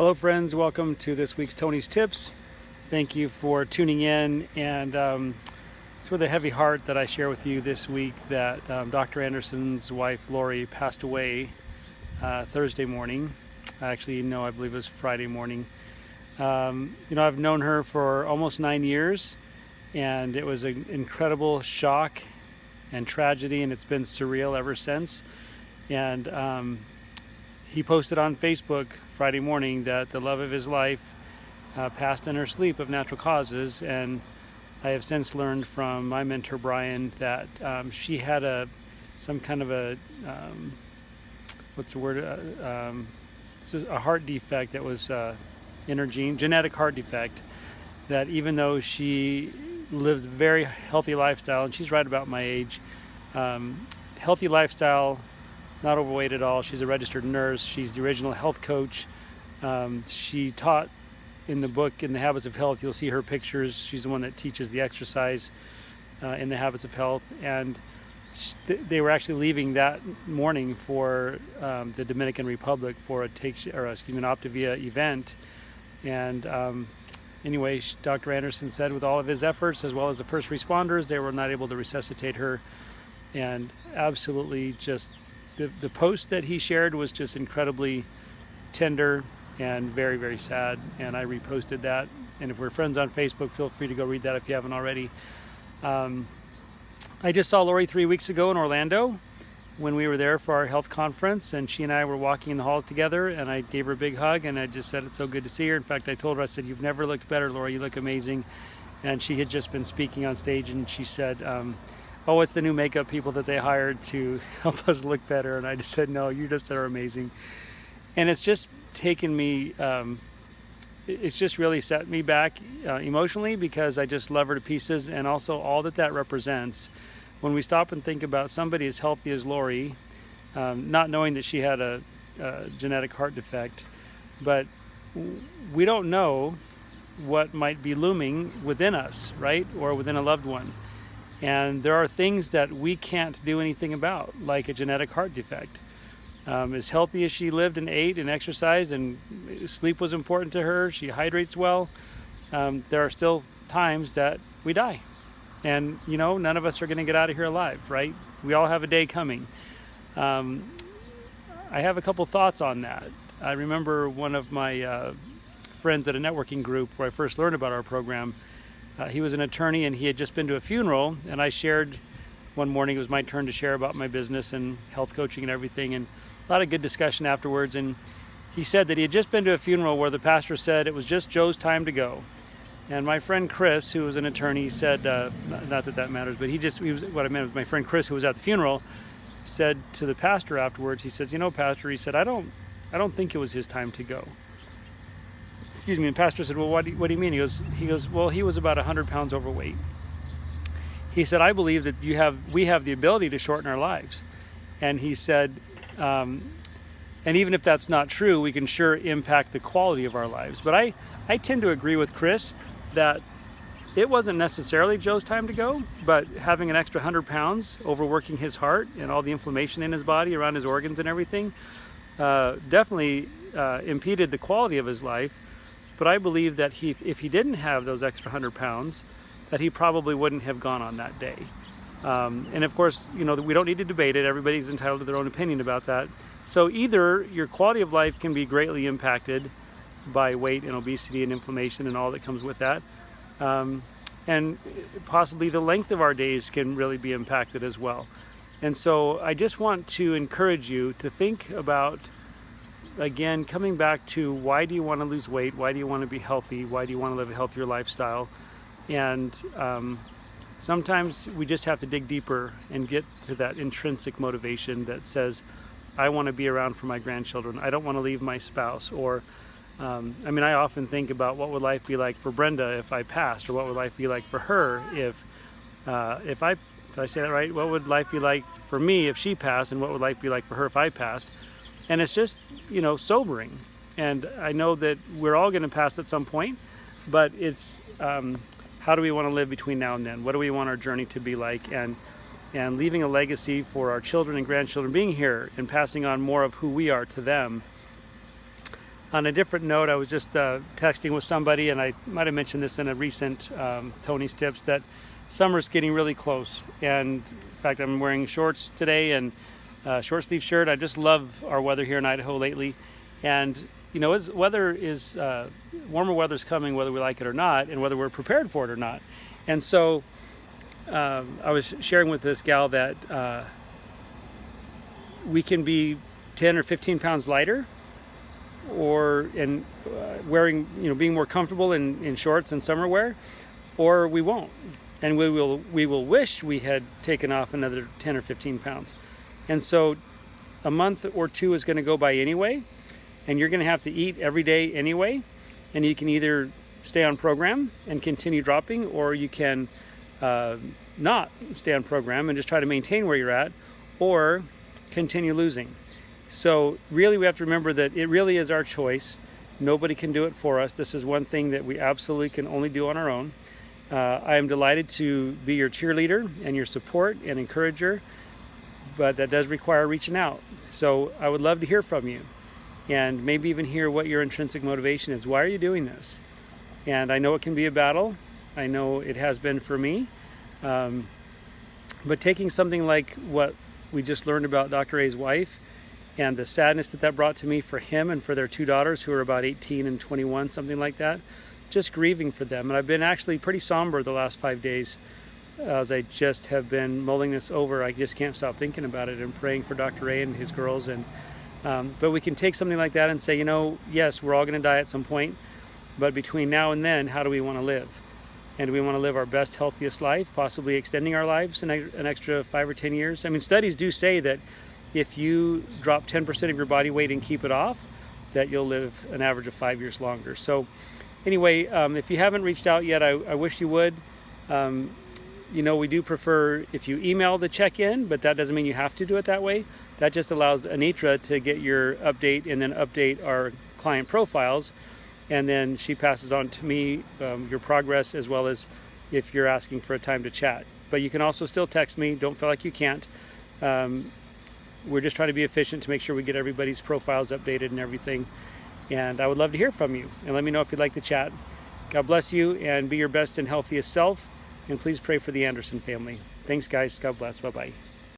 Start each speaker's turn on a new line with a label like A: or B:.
A: Hello friends, welcome to this week's Tony's Tips. Thank you for tuning in, and it's with a heavy heart that I share with you this week that Dr. Andersen's wife Lori passed away Thursday morning. Actually, no, I believe it was Friday morning. I've known her for almost 9 years, and it was an incredible shock and tragedy, and it's been surreal ever since. And he posted on Facebook Friday morning that the love of his life passed in her sleep of natural causes, and I have since learned from my mentor Brian that she had a heart defect that was in her gene, genetic heart defect, that even though she lives a very healthy lifestyle, and she's right about my age, healthy lifestyle, not overweight at all. She's a registered nurse. She's the original health coach. She taught in the book, In the Habits of Health. You'll see her pictures. She's the one that teaches the exercise in the Habits of Health. And they were actually leaving that morning for the Dominican Republic for an Optavia event. And anyway, Dr. Andersen said with all of his efforts, as well as the first responders, they were not able to resuscitate her. And absolutely just the post that he shared was just incredibly tender and very, very sad, and I reposted that. And if we're friends on Facebook, feel free to go read that if you haven't already. I just saw Lori 3 weeks ago in Orlando when we were there for our health conference, and she and I were walking in the halls together, and I gave her a big hug, and I just said it's so good to see her. In fact, I told her, I said, "You've never looked better, Lori, you look amazing." And she had just been speaking on stage, and she said, "Oh, it's the new makeup people that they hired to help us look better." And I just said, "No, you just are amazing." And it's just taken me, it's just really set me back emotionally, because I just love her to pieces, and also all that represents. When we stop and think about somebody as healthy as Lori, not knowing that she had a genetic heart defect, but we don't know what might be looming within us, right? Or within a loved one. And there are things that we can't do anything about, like a genetic heart defect. As healthy as she lived and ate and exercised, and sleep was important to her, she hydrates well, there are still times that we die. And, none of us are going to get out of here alive, right? We all have a day coming. I have a couple thoughts on that. I remember one of my friends at a networking group where I first learned about our program. He was an attorney, and he had just been to a funeral, and I shared one morning. It was my turn to share about my business and health coaching and everything, and a lot of good discussion afterwards. And he said that he had just been to a funeral where the pastor said it was just Joe's time to go. And my friend Chris, who was an attorney, said, not that matters, but what I meant was my friend Chris, who was at the funeral, said to the pastor afterwards, he says, "Pastor," he said, I don't think it was his time to go. Excuse me. And pastor said, "Well, what do you mean?" He goes, "Well, he was about 100 pounds overweight." He said, "I believe that we have the ability to shorten our lives." And he said, and even if that's not true, we can sure impact the quality of our lives. But I tend to agree with Chris that it wasn't necessarily Joe's time to go, but having an extra 100 pounds, overworking his heart and all the inflammation in his body around his organs and everything, definitely impeded the quality of his life. But I believe that if he didn't have those extra 100 pounds, that he probably wouldn't have gone on that day. And of course, we don't need to debate it. Everybody's entitled to their own opinion about that. So either your quality of life can be greatly impacted by weight and obesity and inflammation and all that comes with that. And possibly the length of our days can really be impacted as well. And so I just want to encourage you to think about, again, coming back to, why do you want to lose weight? Why do you want to be healthy? Why do you want to live a healthier lifestyle? And sometimes we just have to dig deeper and get to that intrinsic motivation that says, I want to be around for my grandchildren. I don't want to leave my spouse. Or, I often think about what would life be like for Brenda if I passed, or what would life be like for her if I, did I say that right? What would life be like for me if she passed, and what would life be like for her if I passed? And it's just, sobering. And I know that we're all going to pass at some point, but it's, how do we want to live between now and then? What do we want our journey to be like? And leaving a legacy for our children and grandchildren, being here and passing on more of who we are to them. On a different note, I was just texting with somebody, and I might have mentioned this in a recent Tony's Tips, that summer's getting really close. And in fact, I'm wearing shorts today and a short sleeve shirt. I just love our weather here in Idaho lately. And you know, warmer weather's coming, whether we like it or not, and whether we're prepared for it or not. And so I was sharing with this gal that we can be 10 or 15 pounds lighter, or wearing, being more comfortable in shorts and summer wear, or we won't. And we will wish we had taken off another 10 or 15 pounds. And so a month or two is going to go by anyway, and you're going to have to eat every day anyway. And you can either stay on program and continue dropping, or you can not stay on program and just try to maintain where you're at, or continue losing. So really, we have to remember that it really is our choice. Nobody can do it for us. This is one thing that we absolutely can only do on our own. I am delighted to be your cheerleader and your support and encourager, but that does require reaching out. So I would love to hear from you, and maybe even hear what your intrinsic motivation is. Why are you doing this? And I know it can be a battle. I know it has been for me. But taking something like what we just learned about Dr. A's wife, and the sadness that brought to me for him and for their two daughters, who are about 18 and 21, something like that, just grieving for them. And I've been actually pretty somber the last 5 days, as I just have been mulling this over. I just can't stop thinking about it and praying for Dr. A and his girls. And but we can take something like that and say, yes, we're all going to die at some point, but between now and then, how do we want to live? And we want to live our best, healthiest life, possibly extending our lives an extra 5 or 10 years. I mean, studies do say that if you drop 10% of your body weight and keep it off, that you'll live an average of 5 years longer. So anyway, if you haven't reached out yet, I wish you would. We do prefer if you email the check-in, but that doesn't mean you have to do it that way. That just allows Anitra to get your update and then update our client profiles. And then she passes on to me your progress, as well as if you're asking for a time to chat. But you can also still text me. Don't feel like you can't. We're just trying to be efficient to make sure we get everybody's profiles updated and everything. And I would love to hear from you. And let me know if you'd like to chat. God bless you, and be your best and healthiest self. And please pray for the Andersen family. Thanks, guys. God bless. Bye-bye.